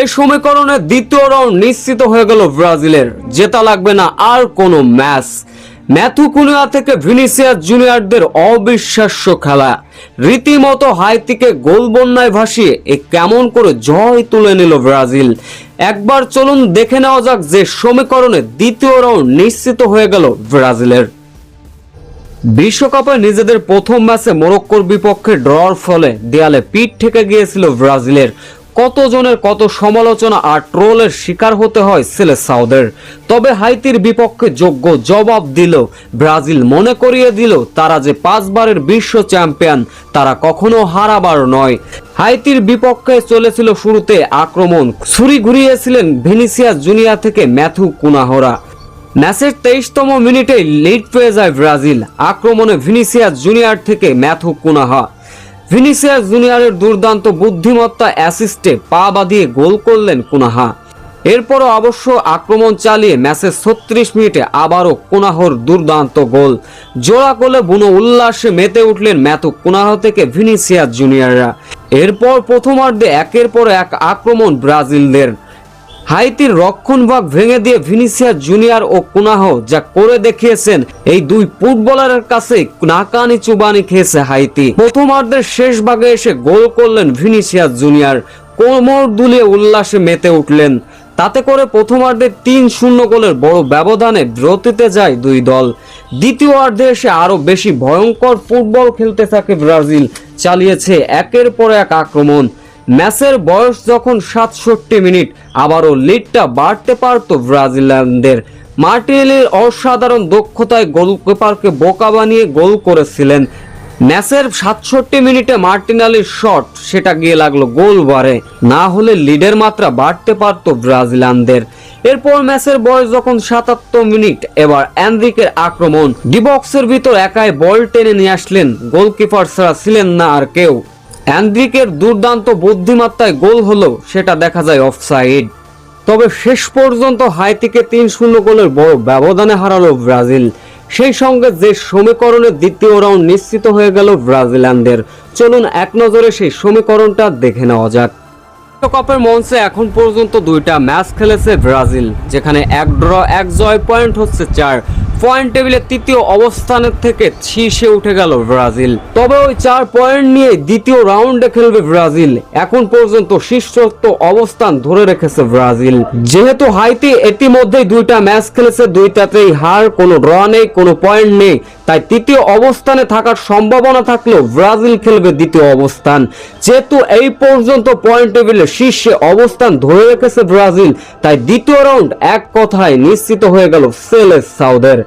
এই সমীকরণে দ্বিতীয় রাউন্ড নিশ্চিত হয়ে গেল ব্রাজিলের। জেতা লাগবে না আর কোনো ম্যাচ। ম্যাথু কুনিয়া থেকে ভিনিসিয়াস জুনিয়রদের অবিশ্বাস্য খেলা, রীতিমতো হাইতিকে গোল বন্যায় ভাসিয়ে কেমন করে জয় তুলে নিল ব্রাজিল। একবার চলুন দেখে নেওয়া যাক যে সমীকরণে দ্বিতীয় রাউন্ড নিশ্চিত হয়ে গেল ব্রাজিলের। বিশ্বকাপে নিজেদের প্রথম ম্যাচে মরক্কোর বিপক্ষে ড্রর ফলে দেয়ালে পিঠ ঠেকে গিয়েছিল ব্রাজিলের। কতজনের কত সমালোচনা আর ট্রোলের শিকার হতে হয় সেলেসাওদের। তবে হাইতির বিপক্ষে যোগ্য জবাব দিল ব্রাজিল। মনে করিয়ে দিল তারা যে 5 বারের বিশ্ব চ্যাম্পিয়ন, তারা কখনো হারাবার নয়। হাইতির বিপক্ষে চলেছিল শুরুতে আক্রমণ, ছুরি ঘুরিয়েছিলেন ভিনিসিয়াস জুনিয়র থেকে ম্যাথু কুনাহরা। ম্যাচের 23তম মিনিটেই লিড পেয়ে যায় ব্রাজিল। আক্রমণে ভিনিসিয়াস জুনিয়র থেকে ম্যাথু কুনাহা। ভিনিসিয়াস জুনিয়রের দুর্দান্ত বুদ্ধিমত্তা অ্যাসিস্টে পা বাঁধিয়ে গোল করলেন কুনাহা। এরপরও অবশ্য আক্রমণ চালিয়ে ম্যাচের 36 মিনিটে আবারও কুনাহর দুর্দান্ত গোল। জোড়া গোলে বুনো উল্লাসে মেতে উঠলেন ম্যাথু কুনাহা থেকে ভিনিসিয়াস জুনিয়ররা। এরপর প্রথমার্ধে একের পর এক আক্রমণ ব্রাজিলদের। হাইতির রক্ষণভাগ ভেঙে দিয়ে ভিনিসিয়াস জুনিয়র ও কুনাহ যা করে দেখিয়েছেন, এই দুই ফুটবলারের কাছে নাকানি চুবানি খেয়েছে হাইতি। প্রথমার্ধের শেষ ভাগে এসে গোল করলেন ভিনিসিয়াস জুনিয়র, কোমর দুলিয়ে উল্লাসে মেতে উঠলেন। তাতে করে প্রথমার্ধে 3-0 গোলের বড় ব্যবধানে বিরতিতে যায় দুই দল। দ্বিতীয় অর্ধে এসে আরো বেশি ভয়ঙ্কর ফুটবল খেলতে থাকে ব্রাজিল। চালিয়েছে একের পর এক আক্রমণ। ম্যাচের বয়স যখন 67 মিনিট, আবারও লিডটা বাড়তে পারত ব্রাজিলিয়ানদের। মার্টিনেলির অসাধারণ দক্ষতায় গোলকিপারকে বোকা বানিয়ে গোল করেছিলেন। ম্যাচের 67 মিনিটে মার্টিনেলির শট, সেটা গিয়ে লাগলো গোল বারে, না হলে লিডের মাত্রা বাড়তে পারত ব্রাজিলিয়ানদের। এরপর ম্যাচের বয়স যখন 77 মিনিট, এবার এনরিকের আক্রমণ। ডিবক্সের ভিতর একাই বল টেনে নিয়ে আসলেন, গোলকিপার ছাড়া ছিলেন না আর কেউ। এনরিকের দুর্দান্ত বুদ্ধিমত্তায় গোল হলো, সেটা দেখা যায় অফসাইড। তবে শেষ পর্যন্ত হাইতিকে 3-0 গোলের বড় ব্যবধানে হারালো ব্রাজিল। সেই সঙ্গে যে সমীকরণে দ্বিতীয় রাউন্ড নিশ্চিত হয়ে গেল ব্রাজিলিয়ানদের। চলুন এক নজরে সেই সমীকরণটা দেখে নেওয়া যাক। বিশ্বকাপের মঞ্চে এখন পর্যন্ত 2টা ম্যাচ খেলেছে ব্রাজিল, যেখানে 1 ড্র 1 জয়, পয়েন্ট হচ্ছে 4। পয়েন্ট টেবিলে তৃতীয় অবস্থানের থেকে শীর্ষে উঠে গেল ব্রাজিল। তবে ওই 4 পয়েন্ট নিয়ে দ্বিতীয় রাউন্ডে খেলবে ব্রাজিল। এখন পর্যন্ত শীর্ষস্থ অবস্থান ধরে রেখেছে ব্রাজিল। যেহেতু হাইতি ইতিমধ্যেই 2টা ম্যাচ খেলেছে, 2টাতেই হার, কোনো ড্র নেই, কোনো পয়েন্ট নেই, তাই তৃতীয় অবস্থানে থাকার সম্ভাবনা থাকলেও ব্রাজিল খেলবে দ্বিতীয় অবস্থান। যেহেতু এই পর্যন্ত পয়েন্ট টেবিলে শীর্ষে অবস্থান ধরে রেখেছে ব্রাজিল, তাই দ্বিতীয় রাউন্ড এক কথায় নিশ্চিত হয়ে গেল সেলেসাওদের।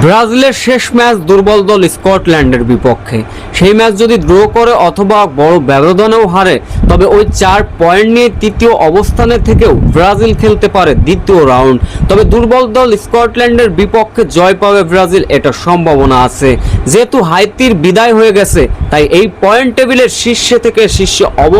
ব্রাজিলের শেষ ম্যাচ দুর্বল দল স্কটল্যান্ডের বিপক্ষে। সেই ম্যাচ যদি ড্র করে অথবা বড় ব্যবধানেও হারে, তবে ওই 4 পয়েন্ট নিয়ে তৃতীয় অবস্থানে থেকেও ব্রাজিল খেলতে পারে দ্বিতীয় রাউন্ড। তবে দুর্বল দল স্কটল্যান্ডের বিপক্ষে জয় পাবে ব্রাজিল, এটা সম্ভাবনা আছে। যেহেতু হাইতির বিদায় হয়ে গেছে, তাই এই পয়েন্ট টেবিলের শীর্ষে থেকে শীর্ষে অবস্থান